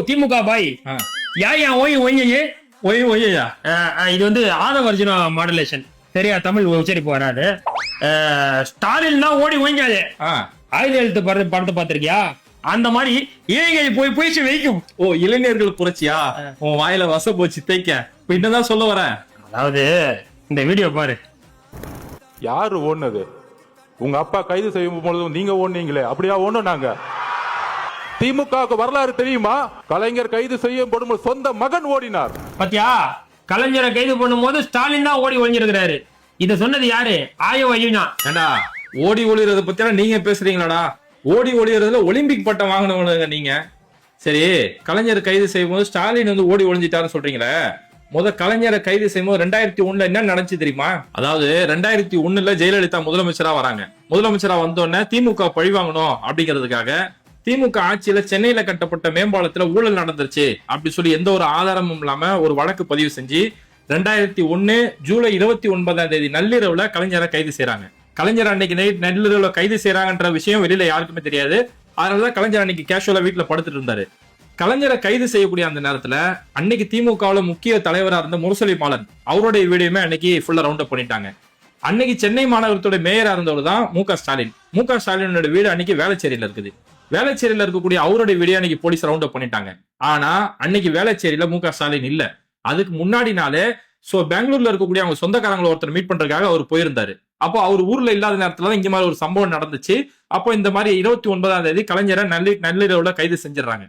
திமுக பாய் ஏன் ஓய் ஒய்யே ஒய்யா இது வந்து ஆதவர்ஜுனா மாடுலேஷன் சரியா? தமிழ் உச்சரிப்பு வராது. ஸ்டாலின் தான் ஓடி ஒய்ஞ்சாது. ஆயுத எழுத்து படத்தை பார்த்திருக்கியா? அந்த மாதிரி இளைஞர்கள் போய் போயிச்சு வைக்கும். ஓ, இளைஞர்கள் புரட்சியா? உன் வாயில வச போச்சு தைக்க. இப்ப என்னதான் சொல்ல வரேன்? அதாவது இந்த வீடியோ பாரு. யாரு ஓடுனது? உங்க அப்பா கைது செய்யும் பொழுது நீங்க ஓடுனீங்களே, அப்படியா ஓடணும்? நாங்க திமுக வரலாறு தெரியுமா? கலைஞர் கைது செய்யப்படும் சொந்த மகன் ஓடினார். பாத்தியா? கலைஞரை கைது பண்ணும்போது ஸ்டாலின் தான் ஓடி ஒழிஞ்சிருக்கிறாரு. இத சொன்னது யாரு? ஆயோ ஐயா. ஏண்டா ஓடி ஒளியறத பத்தி நீங்க பேசுறீங்களாடா? ஓடி ஒளியறதுல ஒலிம்பிக் பட்டம் வாங்கினவங்க நீங்க. சரி, கலைஞர் கைது செய்யும் போது ஸ்டாலின் வந்து ஓடி ஒளிஞ்சிட்டாருன்னு சொல்றீங்களே. கலைஞரை கைது செய்யும் போது 2001 என்ன நடந்துச்சு தெரியுமா? அதாவது 2001 ஜெயலலிதா முதலமைச்சரா வராங்க. முதலமைச்சரா வந்தோடனே திமுக பழி வாங்கணும் அப்படிங்கிறதுக்காக திமுக ஆட்சியில சென்னையில கட்டப்பட்ட மேம்பாலத்துல ஊழல் நடந்துருச்சு அப்படி சொல்லி எந்த ஒரு ஆதாரமும் இல்லாம ஒரு வழக்கு பதிவு செஞ்சு 2001 ஜூலை 29 நள்ளிரவுல கலைஞரை கைது செய்யறாங்க. கலைஞர் அன்னைக்கு நள்ளிரவுல கைது செய்யறாங்கன்ற விஷயம் வெளியில யாருக்குமே தெரியாது. அதனாலதான் கலைஞர் அன்னைக்கு கேஷுவலா வீட்டுல படுத்துட்டு இருந்தாரு. கலைஞரை கைது செய்யக்கூடிய அந்த நேரத்துல அன்னைக்கு திமுகவுல முக்கிய தலைவரா இருந்த முரசொலி மாலன் அவருடைய வீடியோமே அன்னைக்கு ஃபுல்லா ரவுண்ட் அப் பண்ணிட்டாங்க. அன்னைக்கு சென்னை மாநகரத்தோட மேயரா இருந்தவர் தான் மு.க. ஸ்டாலின். மு.க. ஸ்டாலினோட வீடு அன்னைக்கு வேளச்சேரியில இருக்குது. வேளச்சேரியில இருக்கக்கூடிய அவருடைய வீடியோ அன்னைக்கு போலீஸ் ரவுண்ட் அப் பண்ணிட்டாங்க. ஆனா அன்னைக்கு வேளச்சேரியில மு.க. ஸ்டாலின் இல்ல. அதுக்கு முன்னாடி நாளே பெங்களூர்ல இருக்கக்கூடிய அவங்க சொந்தக்காரங்களை ஒருத்தர் மீட் பண்றதுக்காக அவர் போயிருந்தாரு. அப்போ அவர் ஊர்ல இல்லாத நேரத்துலதான் இங்க மாதிரி ஒரு சம்பவம் நடந்துச்சு. அப்போ இந்த மாதிரி 29 கலைஞரை நள்ளிரவுல கைது செஞ்சிடறாங்க.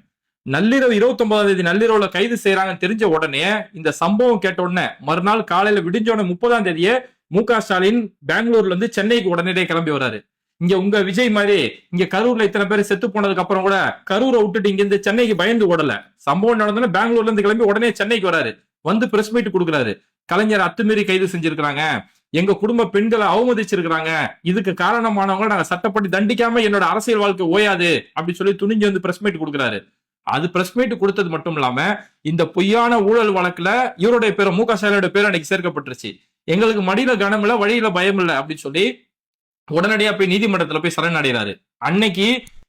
நள்ளிரவு 29 நள்ளிரவுல கைது செய்யறாங்கன்னு தெரிஞ்ச உடனே இந்த சம்பவம் கேட்ட உடனே மறுநாள் காலையில விடிஞ்சோட 30 மு.க. ஸ்டாலின் பெங்களூர்ல இருந்து சென்னைக்கு உடனடியே கிளம்பி வராரு. இங்க உங்க விஜய் மாதிரி இங்க கரூர்ல இத்தனை பேர் செத்து போனதுக்கு அப்புறம் கூட கரூரை விட்டுட்டு இங்க இருந்து சென்னைக்கு பயந்து ஓடல. சம்பவம் நடந்தோன்னா பெங்களூர்ல இருந்து கிளம்பி உடனே சென்னைக்கு வராரு. வந்து பிரஸ் மீட் கொடுக்குறாரு. கலைஞர் அத்துமீறி கைது செஞ்சிருக்கிறாங்க, எங்க குடும்ப பெண்களை அவமதிச்சிருக்கிறாங்க, இதுக்கு காரணமானவங்க நாங்க சட்டப்படி தண்டிக்காம என்னோட அரசியல் வாழ்க்கை ஓயாது அப்படி சொல்லி துணிஞ்சு வந்து பிரஸ் மீட் கொடுக்குறாரு. அது பிரஸ் மீட் கொடுத்தது மட்டும் இல்லாம இந்த பொய்யான ஊழல் வழக்குல இவருடைய பேரும் மு.க. ஸ்டாலினோட பேர் அன்னைக்கு சேர்க்கப்பட்டுருச்சு. எங்களுக்கு மடியில கனம் இல்ல, வழியில பயம் இல்ல அப்படின்னு சொல்லி உடனடியா போய் நீதிமன்றத்துல போய் சரணடைறாரு. அன்னைக்கு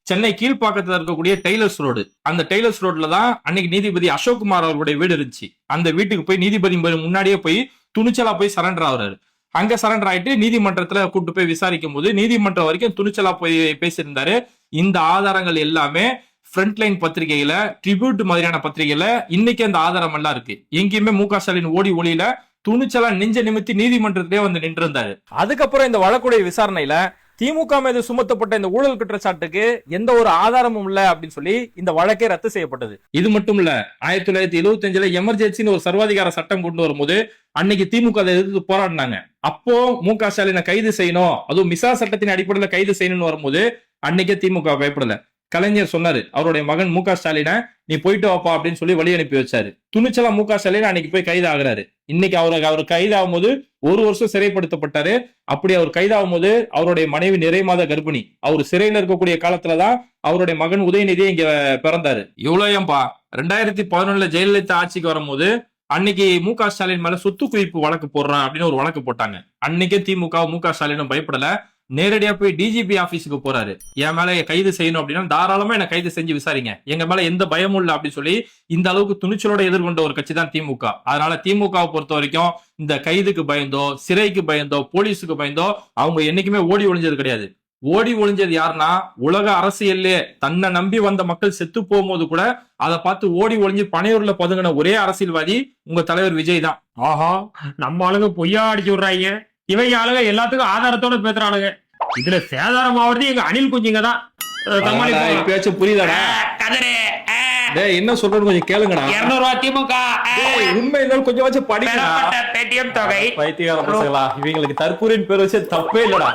சென்னை கீழ்ப்பாக்கத்துல இருக்கக்கூடிய டெய்லர்ஸ் ரோடு, அந்த டெய்லர்ஸ் ரோட்ல தான் அன்னைக்கு நீதிபதி அசோக்குமார் அவருடைய வீடு இருந்துச்சு. அந்த வீட்டுக்கு போய் நீதிபதி முன்னாடியே போய் துணிச்சலா போய் சரண்டர் ஆகுறாரு. அங்க சரண்டர் ஆயிட்டு நீதிமன்றத்துல கூட்டு போய் விசாரிக்கும் போது நீதிமன்றம் வரைக்கும் துணிச்சலா போய் பேசியிருந்தாரு. இந்த ஆதாரங்கள் எல்லாமே ஃப்ரண்ட்லைன் பத்திரிகையில, ட்ரிபியூட் மாதிரியான பத்திரிகையில இன்னைக்கு அந்த ஆதாரம் எல்லாம் இருக்கு. எங்கேயுமே மு.க. ஸ்டாலின் ஓடி ஒளியில துணிச்சலா நெஞ்ச நிமித்தி நீதிமன்றத்திலே வந்து நின்று இருந்தாரு. அதுக்கப்புறம் இந்த வழக்குடைய விசாரணையில திமுக மீது சுமத்தப்பட்ட இந்த ஊழல் குற்றச்சாட்டுக்கு எந்த ஒரு ஆதாரமும் இல்ல அப்படின்னு சொல்லி இந்த வழக்கே ரத்து செய்யப்பட்டது. இது மட்டும் இல்ல, 1975 எமர்ஜென்சின்னு ஒரு சர்வாதிகார சட்டம் கொண்டு வரும்போது அன்னைக்கு திமுக அதை எதிர்த்து போராடினாங்க. அப்போ மு.க. ஸ்டாலினை கைது செய்யணும், அதுவும் மிசா சட்டத்தின் அடிப்படையில கைது செய்யணும்னு வரும்போது அன்னைக்கே திமுக பயப்படல. கலைஞர் சொன்னாரு அவருடைய மகன் மு.க. ஸ்டாலினை நீ போயிட்டு வாப்பா அப்படின்னு சொல்லி வழி அனுப்பி வச்சாரு. துணிச்சலா மு.க. ஸ்டாலின் அன்னைக்கு போய் கைது ஆகுறாரு. இன்னைக்கு அவர் கைதாகும் போது 1 வருஷம் சிறைப்படுத்தப்பட்டாரு. அப்படி அவர் கைதாகும் போது அவருடைய மனைவி நிறை மாத கர்ப்பிணி. அவர் சிறையில இருக்கக்கூடிய காலத்துலதான் அவருடைய மகன் உதயநிதி இங்க பிறந்தாரு. இவ்வளவு ஏன்பா 2011 ஜெயலலிதா ஆட்சிக்கு வரும்போது அன்னைக்கு மு.க. ஸ்டாலின் மேல சொத்து குவிப்பு வழக்கு போடுறான் அப்படின்னு ஒரு வழக்கு போட்டாங்க. அன்னைக்கே திமுக மு.க. ஸ்டாலினும் பயப்படல, நேரடியா போய் டிஜிபி ஆபீஸுக்கு போறாரு. என் மேல கைது செய்யணும் அப்படின்னா தாராளமா என்ன கைது செஞ்சு விசாரிங்க, எங்க மேல எந்த பயமும் இல்ல அப்படின்னு சொல்லி இந்த அளவுக்கு துணிச்சலோட எதிர்கொண்ட ஒரு கட்சி தான் திமுக. அதனால திமுகவை பொறுத்த வரைக்கும் இந்த கைதுக்கு பயந்தோ, சிறைக்கு பயந்தோ, போலீஸுக்கு பயந்தோ அவங்க என்னைக்குமே ஓடி ஒளிஞ்சது கிடையாது. ஓடி ஒளிஞ்சது யாருன்னா, உலக அரசியல்லே தன்னை நம்பி வந்த மக்கள் செத்து போகும்போது கூட அதை பார்த்து ஓடி ஒளிஞ்சு பனையூர்ல பதுங்கின ஒரே அரசியல்வாதி உங்க தலைவர் விஜய் தான். ஆஹா, நம்ம ஆளுங்க பொய்யா அடிச்சு விடுறாங்க, இவங்க ஆளுங்க எல்லாத்துக்கும் ஆதாரத்தோட பேசுறானுங்க. இதுல சேதாரம் ஆவறது எங்க அணில் குஞ்சுங்க தான். பேச்சும் புரியுதாடா? என்ன சொல்றது கொஞ்சம் கேளுங்கடா. 200 ரூபாய் திமுக உண்மை இருந்தாலும் கொஞ்சம் வச்சு படிக்கலாம். தொகை பைத்தியகார பசங்களா, இவங்களுக்கு தற்பூரின் பேர் வச்சு தப்பே இல்லடா.